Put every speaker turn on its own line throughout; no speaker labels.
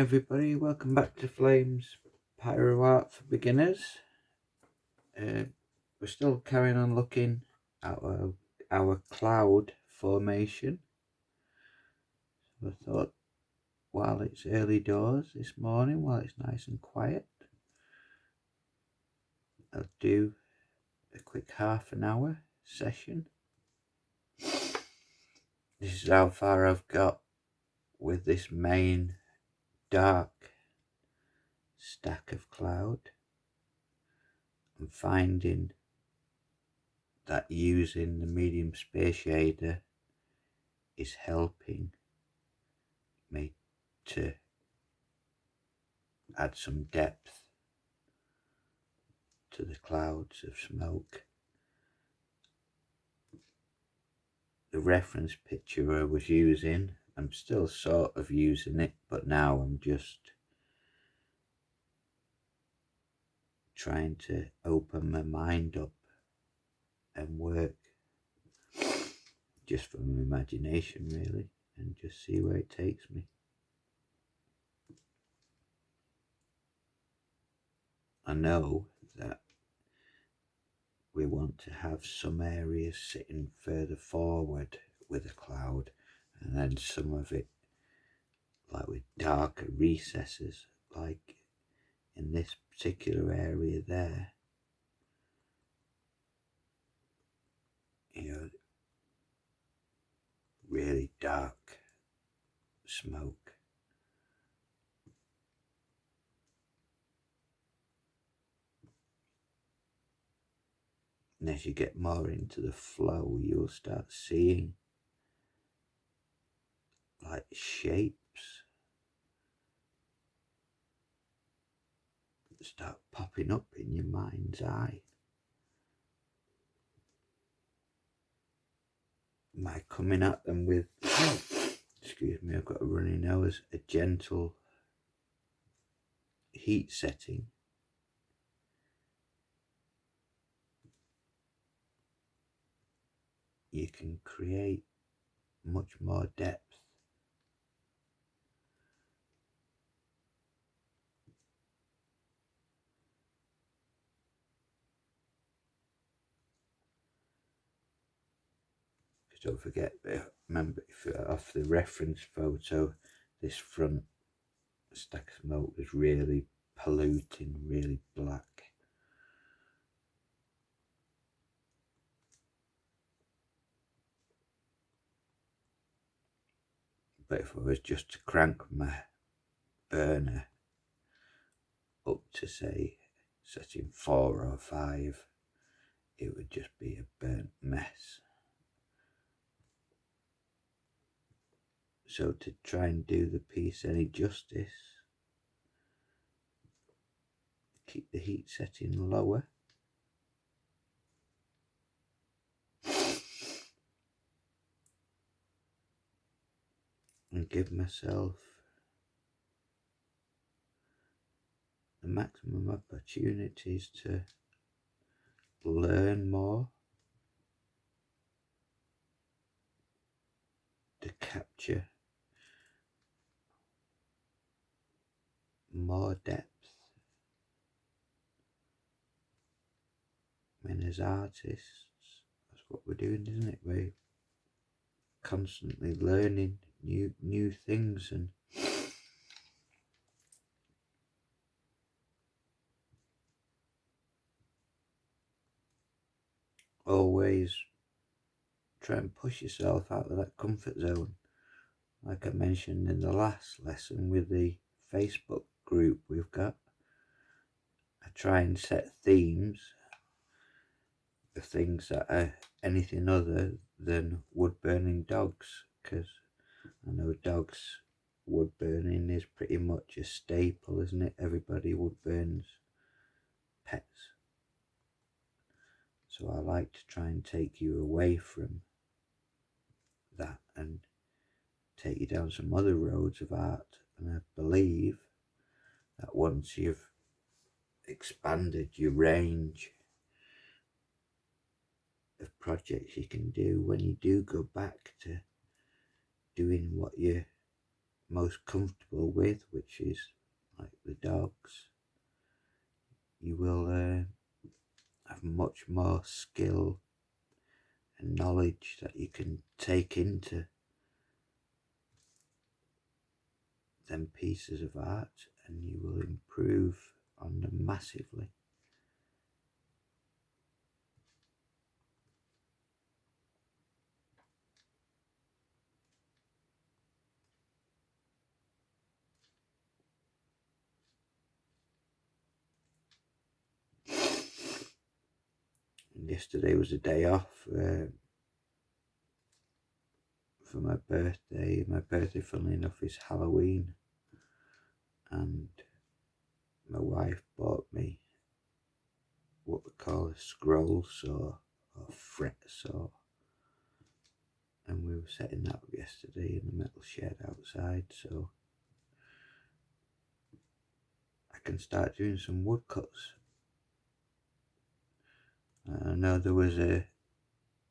everybody, welcome back to Flamespyro Art for Beginners. We're still carrying on looking at our cloud formation. So I thought, while it's early doors this morning, while it's nice and quiet, I'll do a quick half an hour session. This is how far I've got with this main dark stack of cloud. I'm finding that using the medium space shader is helping me to add some depth to the clouds of smoke. The reference picture I was using, I'm still sort of using it, but now I'm just trying to open my mind up and work just from imagination really, and just see where it takes me. I know that we want to have some areas sitting further forward with a cloud, and then some of it like with darker recesses, like in this particular area there, you know, really dark smoke. And as you get more into the flow, you'll start seeing like shapes start popping up in your mind's eye. Am I coming at them with, excuse me, I've got a runny nose, a gentle heat setting? You can create much more depth. Don't forget, remember, off the reference photo, this front stack of smoke was really polluting, really black. But if I was just to crank my burner up to, say, setting 4 or 5, it would just be a burnt mess. So to try and do the piece any justice, keep the heat setting lower. And give myself the maximum opportunities to learn more, to capture more depth. I mean, as artists, that's what we're doing, isn't it? We're constantly learning new things, and always try and push yourself out of that comfort zone. Like I mentioned in the last lesson with the Facebook group we've got, I try and set themes of things that are anything other than wood burning dogs, because I know dogs, wood burning is pretty much a staple, isn't it? Everybody wood burns pets. So I like to try and take you away from that and take you down some other roads of art. And I believe that once you've expanded your range of projects you can do, when you do go back to doing what you most comfortable with, which is like the dogs, you will have much more skill and knowledge that you can take into them pieces of art, and you will improve on them massively. And yesterday was a day off for my birthday. My birthday, funnily enough, is Halloween, and my wife bought me what we call a scroll saw or fret saw, and we were setting that up yesterday in the metal shed outside, so I can start doing some woodcuts. I know there was a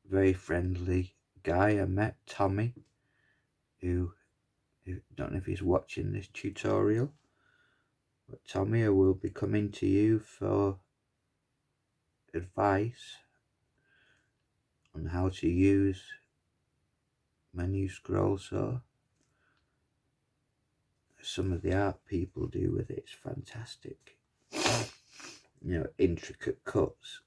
very friendly guy I met, Tommy, who don't know if he's watching this tutorial, but Tommy, I will be coming to you for advice on how to use my new scroll saw. Some of the art people do with it is fantastic. You know, intricate cuts.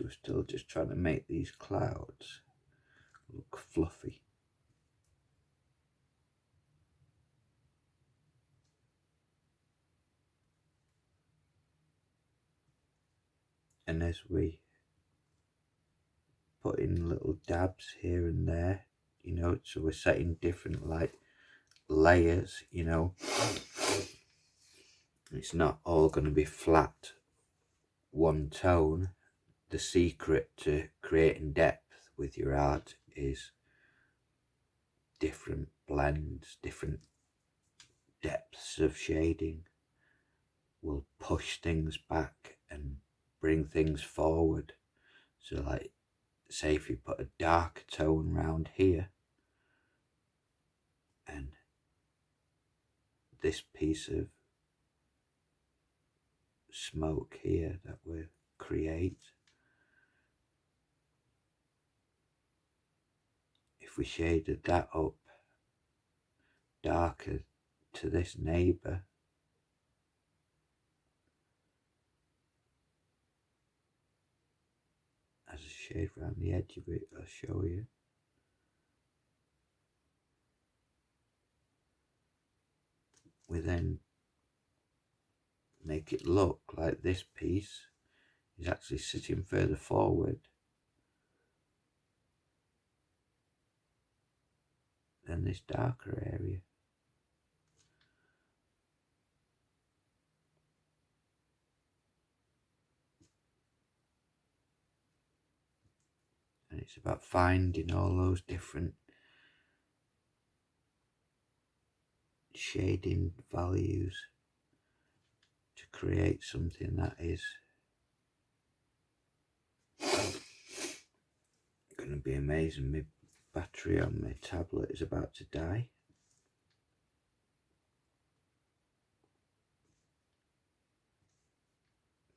We're still just trying to make these clouds look fluffy. And as we put in little dabs here and there, you know, so we're setting different like layers, you know, it's not all going to be flat one tone. The secret to creating depth with your art is different blends, different depths of shading will push things back and bring things forward. So like, say if you put a dark tone round here, and this piece of smoke here that we create, if we shaded that up darker to this neighbour, as a shade around the edge of it, I'll show you. We then make it look like this piece is actually sitting further forward than this darker area. And it's about finding all those different shading values to create something that is going to be amazing. My battery on my tablet is about to die.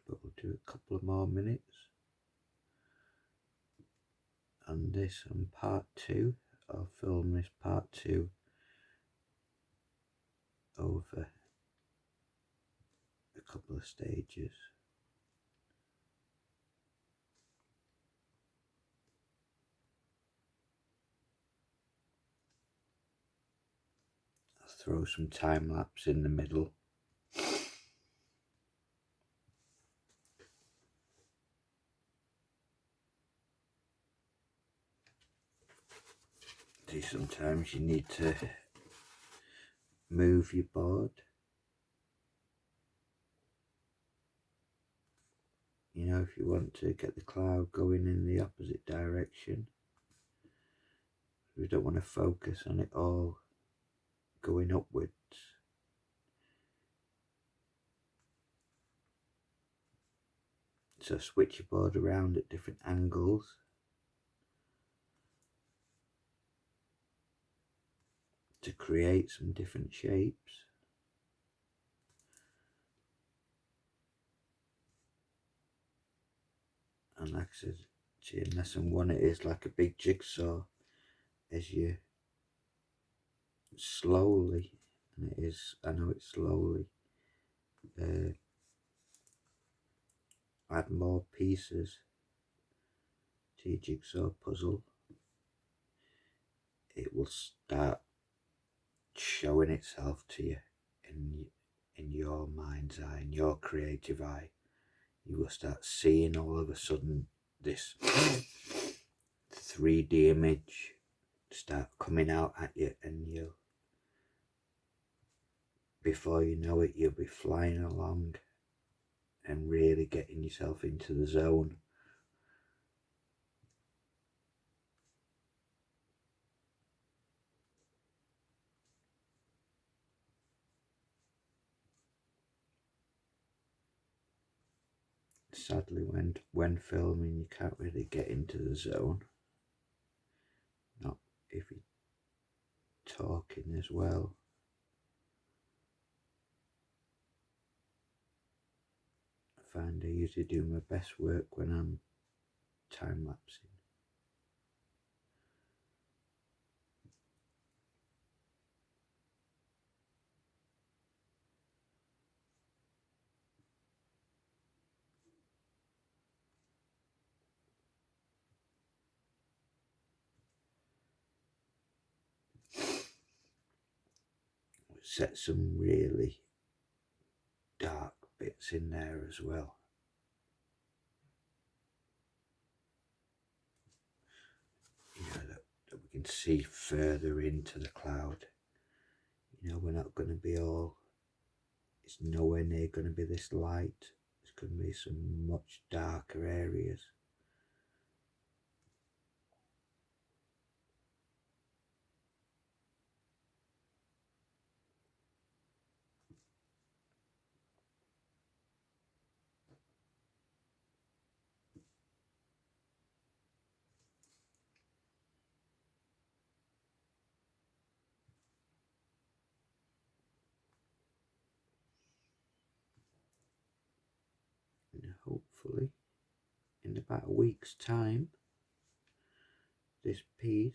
But we'll do a couple of more minutes on this on part 2. I'll film this part 2 over a couple of stages. I'll throw some time lapse in the middle. See, sometimes you need to move your board. You know, if you want to get the cloud going in the opposite direction, we don't want to focus on it all going upwards. So switch your board around at different angles. To create some different shapes. And like I said, in lesson 1 it is like a big jigsaw as you slowly, and it is, I know it's slowly, add more pieces to your jigsaw puzzle, it will start showing itself to you in your mind's eye, in your creative eye. You will start seeing all of a sudden this 3D image start coming out at you, and you'll, before you know it, you'll be flying along and really getting yourself into the zone. Sadly, when filming, you can't really get into the zone. Not if you're talking as well. I find I usually do my best work when I'm time-lapsing. Set some really dark bits in there as well. You know, that we can see further into the cloud. You know, we're not going to be all, it's nowhere near going to be this light. There's going to be some much darker areas. And hopefully, in about a week's time, this piece,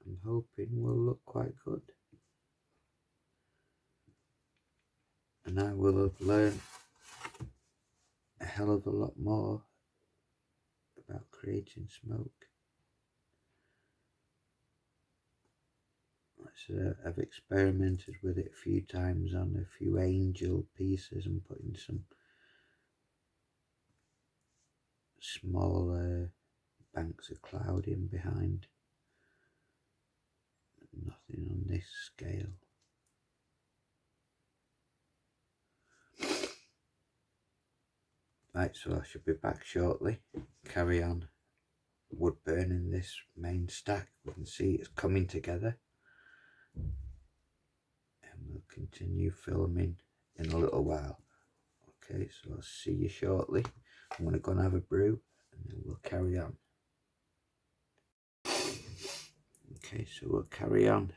I'm hoping, will look quite good. And I will have learned a hell of a lot more about creating smoke. So I've experimented with it a few times on a few angel pieces and putting some smaller banks of cloud in behind. Nothing on this scale. Right, so I should be back shortly. Carry on wood burning this main stack. We can see it's coming together. And we'll continue filming in a little while. Okay, so I'll see you shortly. I'm going to go and have a brew and then we'll carry on. Okay, so we'll carry on.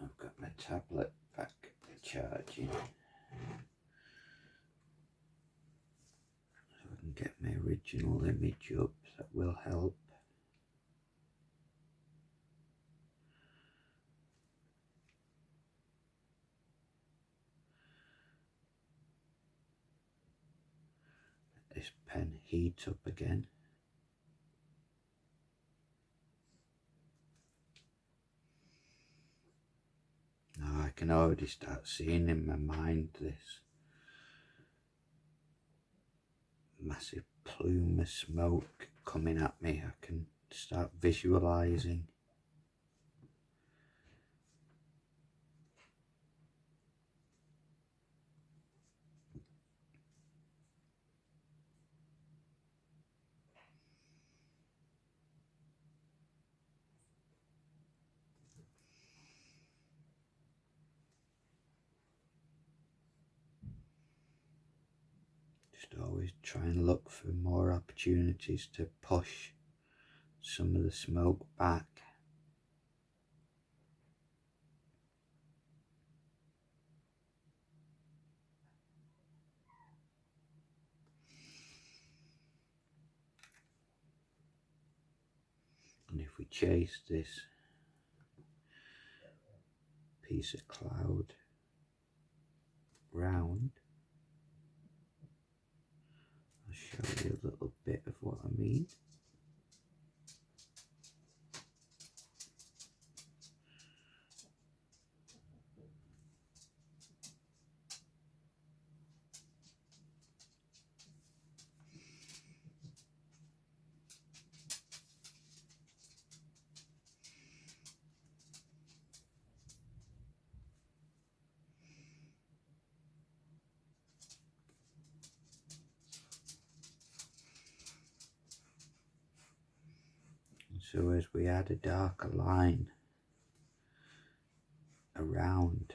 I've got my tablet back charging. So I can get my original image up, that will help. Let this pen heat up again. Now I can already start seeing in my mind this massive plume of smoke coming at me. I can start visualizing. should always try and look for more opportunities to push some of the smoke back. And if we chase this piece of cloud round, I'll show you a little bit of what I mean. So as we add a darker line around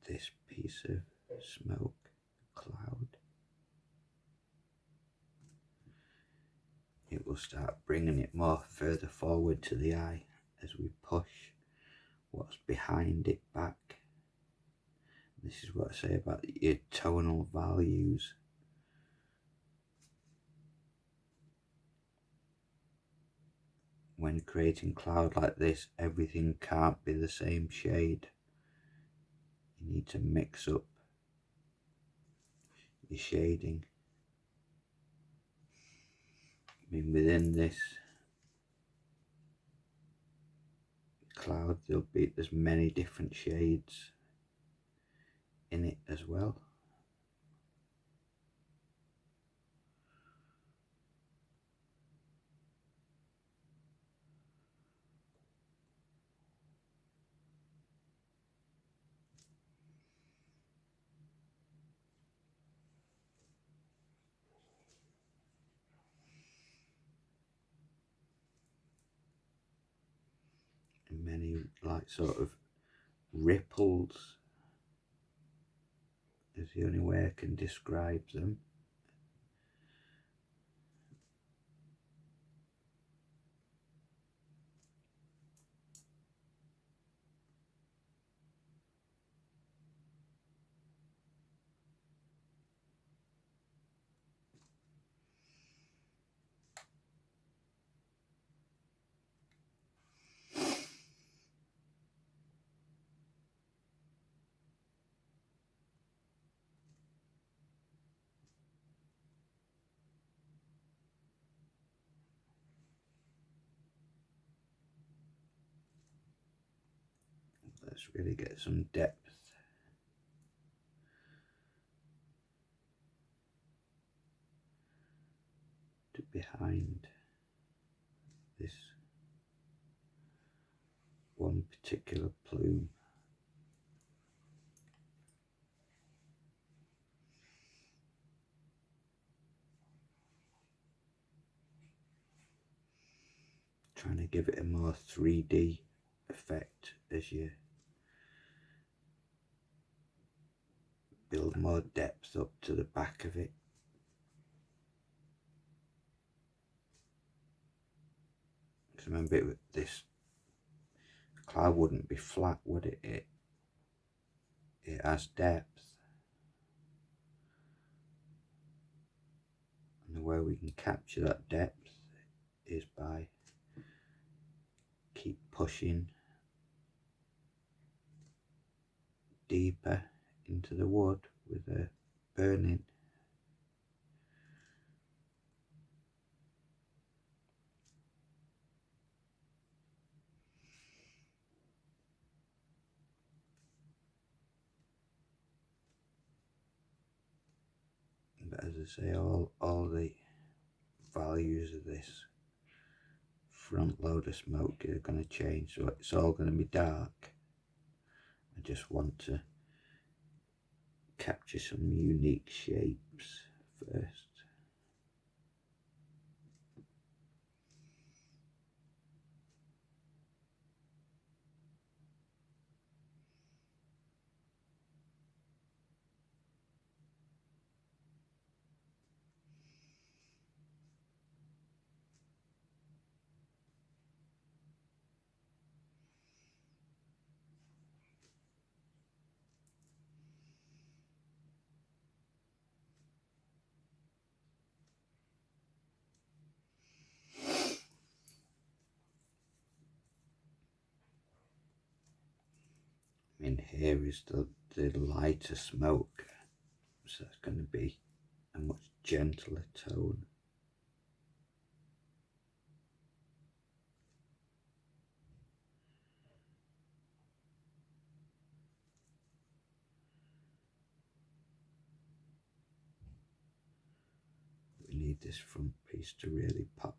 this piece of smoke cloud, it will start bringing it more further forward to the eye as we push what's behind it back. This is what I say about your tonal values. When creating cloud like this, everything can't be the same shade. You need to mix up your shading. I mean, within this cloud there's many different shades in it as well. And many like sort of ripples is the only way I can describe them. Let's really get some depth to behind this one particular plume. Trying to give it a more 3D effect as you build more depth up to the back of it. Because remember, this cloud wouldn't be flat, would it? It has depth. And the way we can capture that depth is by keep pushing deeper into the wood with a burning. But as I say, all the values of this front load of smoke are going to change, so it's all going to be dark. I just want to capture some unique shapes first. In here is the lighter smoke, so it's going to be a much gentler tone. We need this front piece to really pop.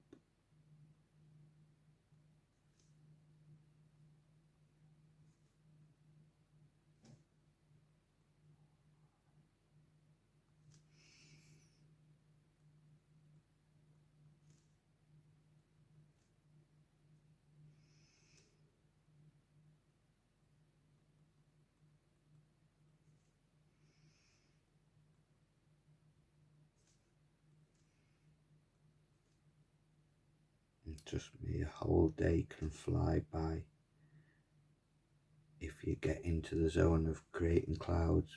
And trust me, a whole day can fly by if you get into the zone of creating clouds.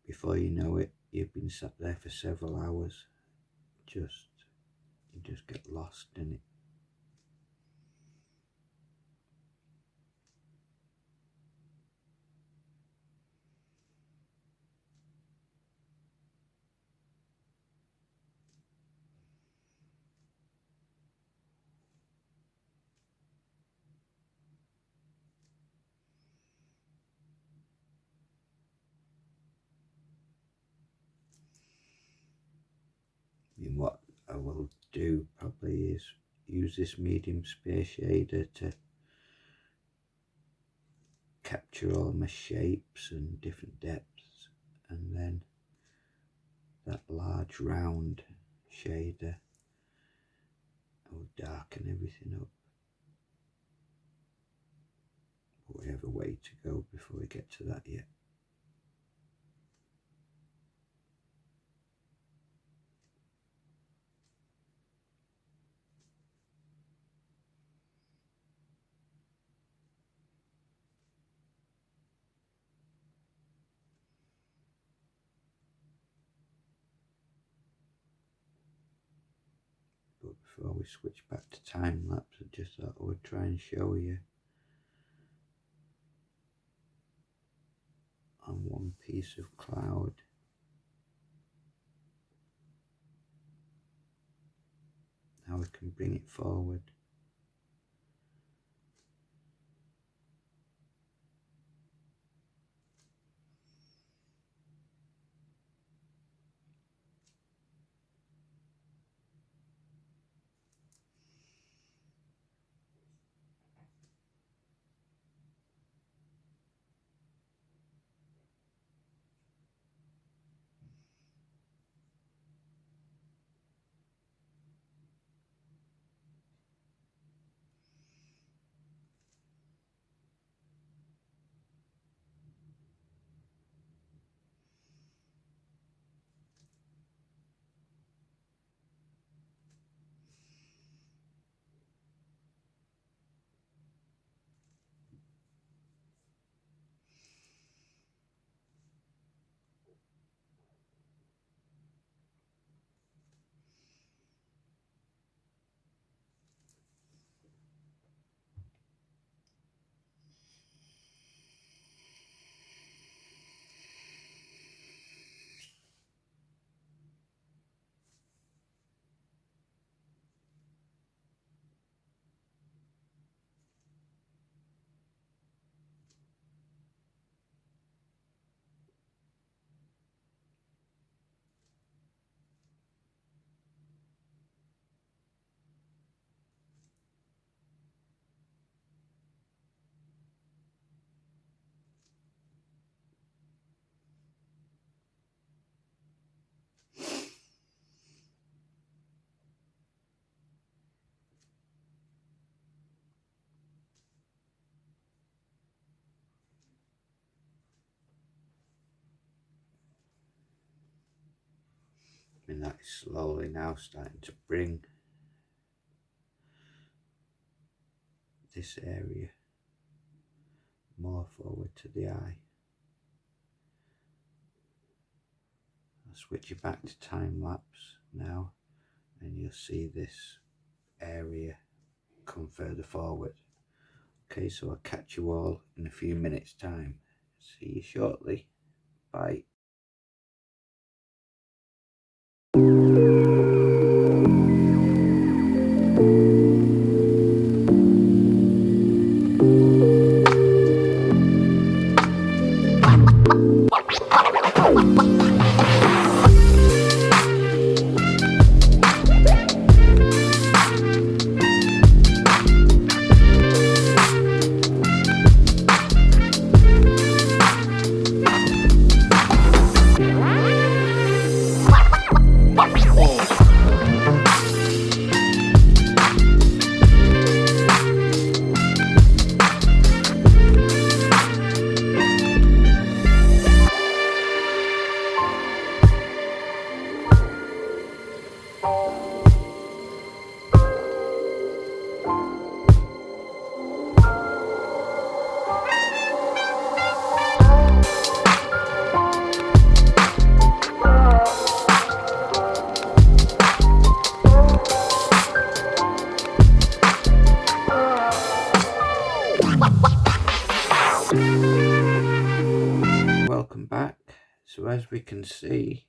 Before you know it, you've been sat there for several hours. You just get lost in it. I mean, what I will do probably is use this medium space shader to capture all my shapes and different depths, and then that large round shader will darken everything up. But we have a way to go before we get to that yet. But before we switch back to time lapse, I just thought I would try and show you on one piece of cloud how we can bring it forward. And that is slowly now starting to bring this area more forward to the eye. I'll switch you back to time lapse now, and you'll see this area come further forward. Okay, so I'll catch you all in a few minutes time. See you shortly. Bye. Welcome back. So as we can see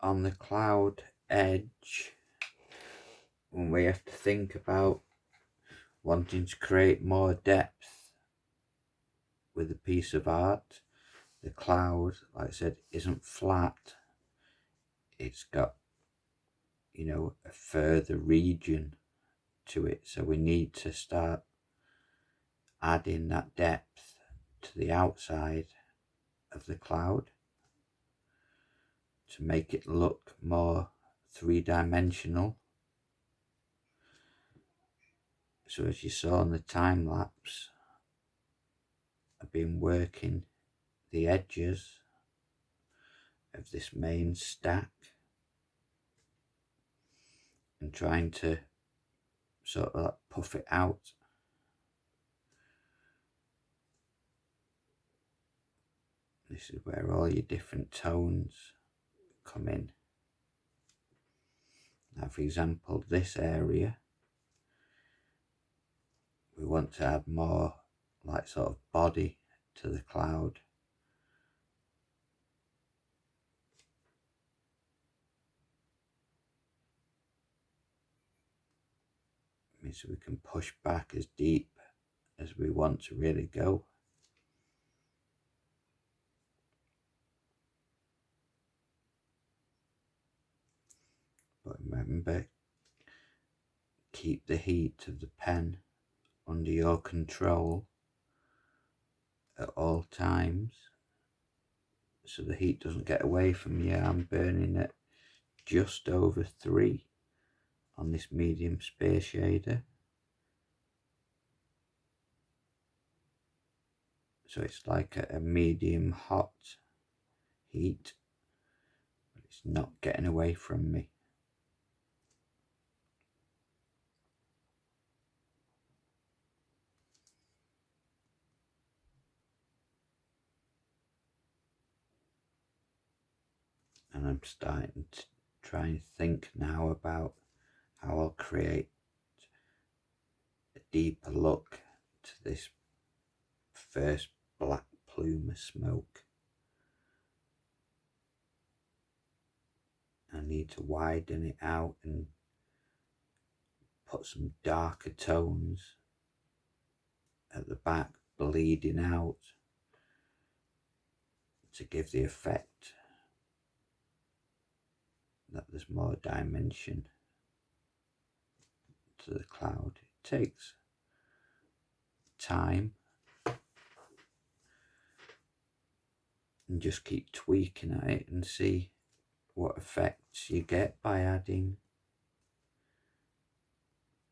on the cloud edge, when we have to think about wanting to create more depth with a piece of art, the cloud, like I said, isn't flat. It's got, you know, a further region to it. So we need to start adding that depth to the outside of the cloud to make it look more three-dimensional. So as you saw in the time lapse, I've been working the edges of this main stack and trying to sort of like puff it out. This is where all your different tones come in. Now, for example, this area, we want to add more like sort of body to the cloud. So we can push back as deep as we want to really go. But remember, keep the heat of the pen under your control at all times, so the heat doesn't get away from you. I'm burning at just over 3 on this medium space shader. So it's like a medium hot heat, but it's not getting away from me. And I'm starting to try and think now about how I'll create a deeper look to this first black plume of smoke. I need to widen it out and put some darker tones at the back, bleeding out, to give the effect that there's more dimension to the cloud. It takes time, and just keep tweaking at it and see what effects you get by adding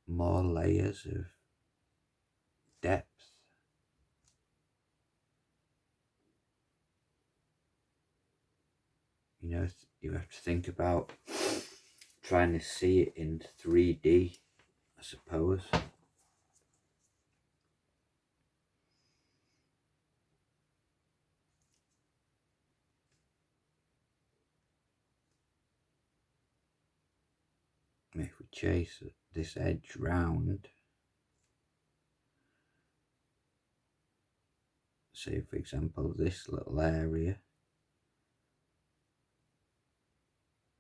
more layers of depth. You know, you have to think about trying to see it in 3D, I suppose. If we chase this edge round, say for example this little area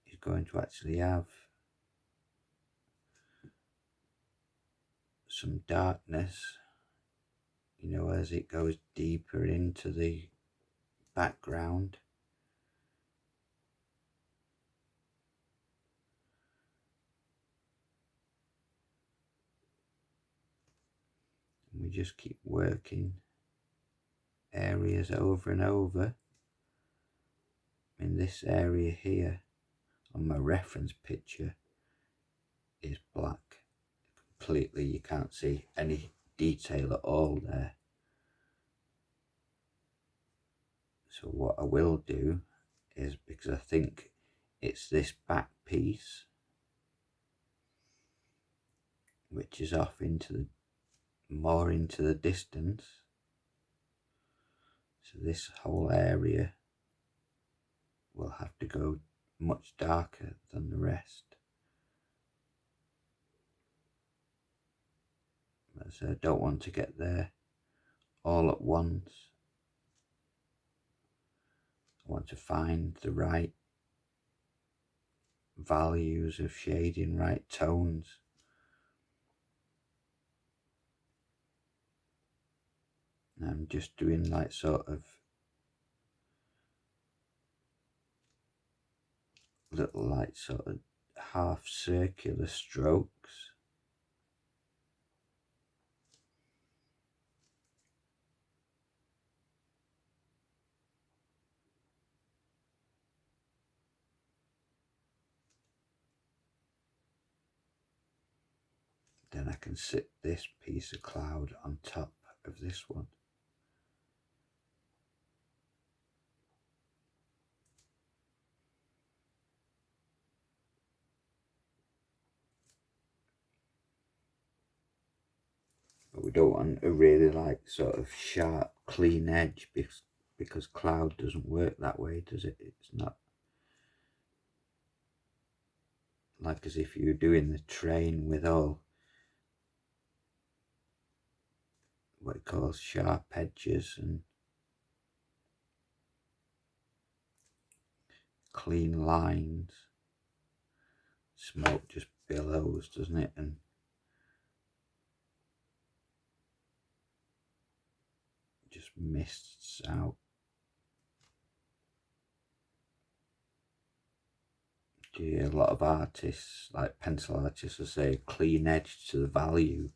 is going to actually have some darkness, you know, as it goes deeper into the background. And we just keep working areas over and over. In this area here on my reference picture is black completely, you can't see any detail at all there. So what I will do is, because I think it's this back piece which is off into the more into the distance, so this whole area will have to go much darker than the rest. So I don't want to get there all at once. I want to find the right values of shading, right tones. And I'm just doing like sort of little like sort of half circular strokes. Then I can sit this piece of cloud on top of this one. But we don't want a really like sort of sharp, clean edge because cloud doesn't work that way, does it? It's not like as if you were doing the train with all what it calls sharp edges and clean lines. Smoke just billows, doesn't it? And just mists out. A lot of artists, like pencil artists, will say clean edge to the value,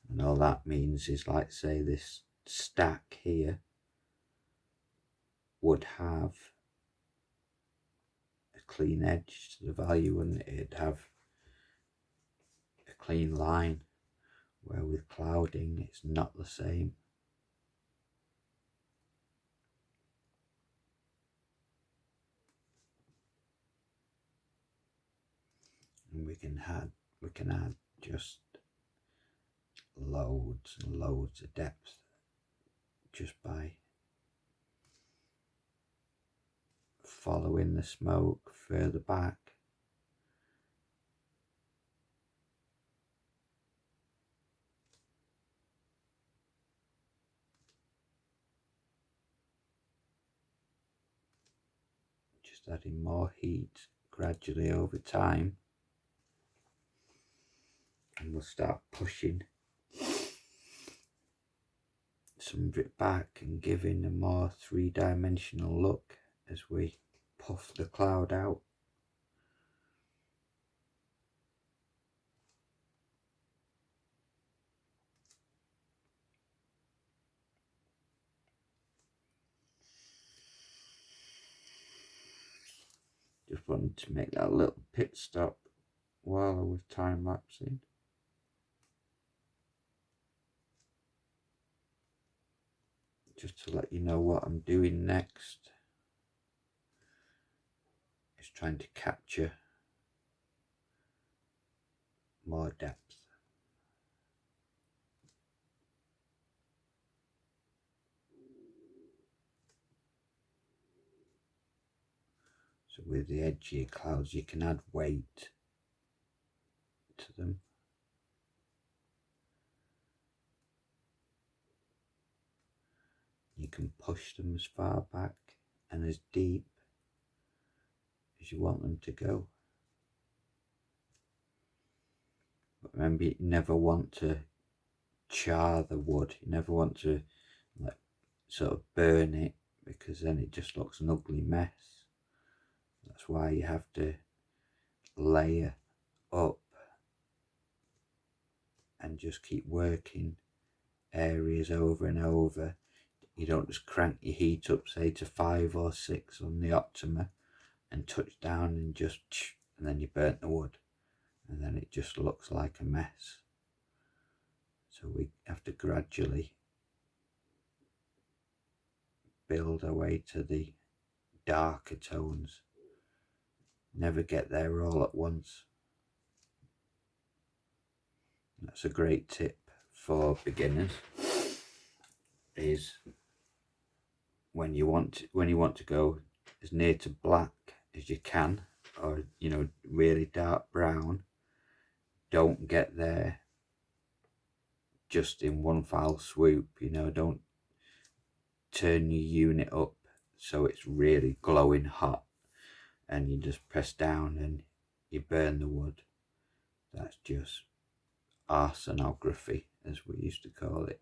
and all that means is, like, say this stack here would have a clean edge to the value, and it'd have a clean line, where with clouding it's not the same. And we can add just loads and loads of depth just by following the smoke further back. Just adding more heat gradually over time, and we'll start pushing some of it back and giving a more three-dimensional look as we puff the cloud out. Just wanted to make that little pit stop while I was time lapsing. Just to let you know what I'm doing next is trying to capture more depth. So with the edgier clouds you can add weight to them. You can push them as far back and as deep as you want them to go. But remember, you never want to char the wood. You never want to like sort of burn it, because then it just looks an ugly mess. That's why you have to layer up and just keep working areas over and over. You don't just crank your heat up, say to 5 or 6 on the Optima and touch down and just, and then you burnt the wood, and then it just looks like a mess. So we have to gradually build our way to the darker tones. Never get there all at once. That's a great tip for beginners, is when you want to go as near to black as you can, or really dark brown, don't get there just in one foul swoop. Don't turn your unit up so it's really glowing hot and you just press down and you burn the wood. That's just arsonography, as we used to call it.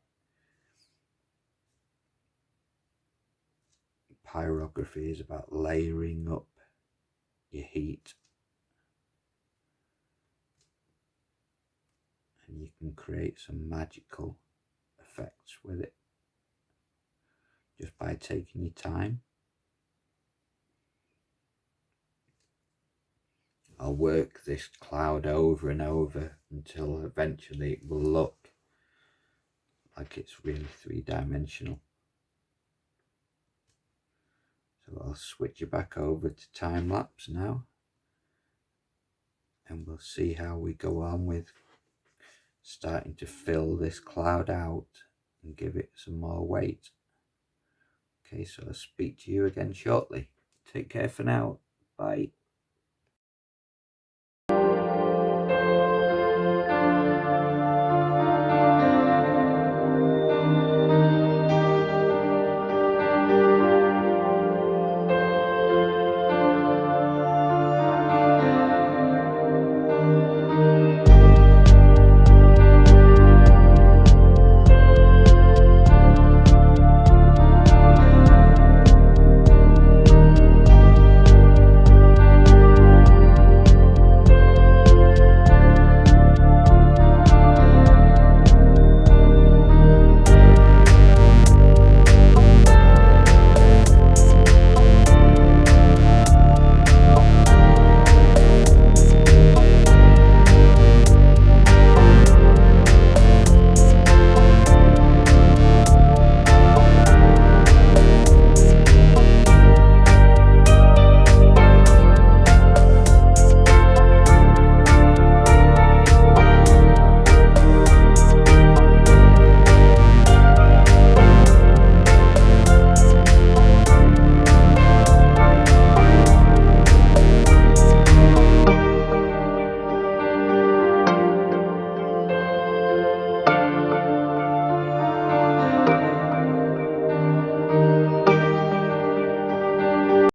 Pyrography is about layering up your heat, and you can create some magical effects with it just by taking your time. I'll work this cloud over and over until eventually it will look like it's really 3-dimensional. So I'll switch you back over to time lapse now, and we'll see how we go on with starting to fill this cloud out and give it some more weight. Okay, so I'll speak to you again shortly. Take care for now. Bye.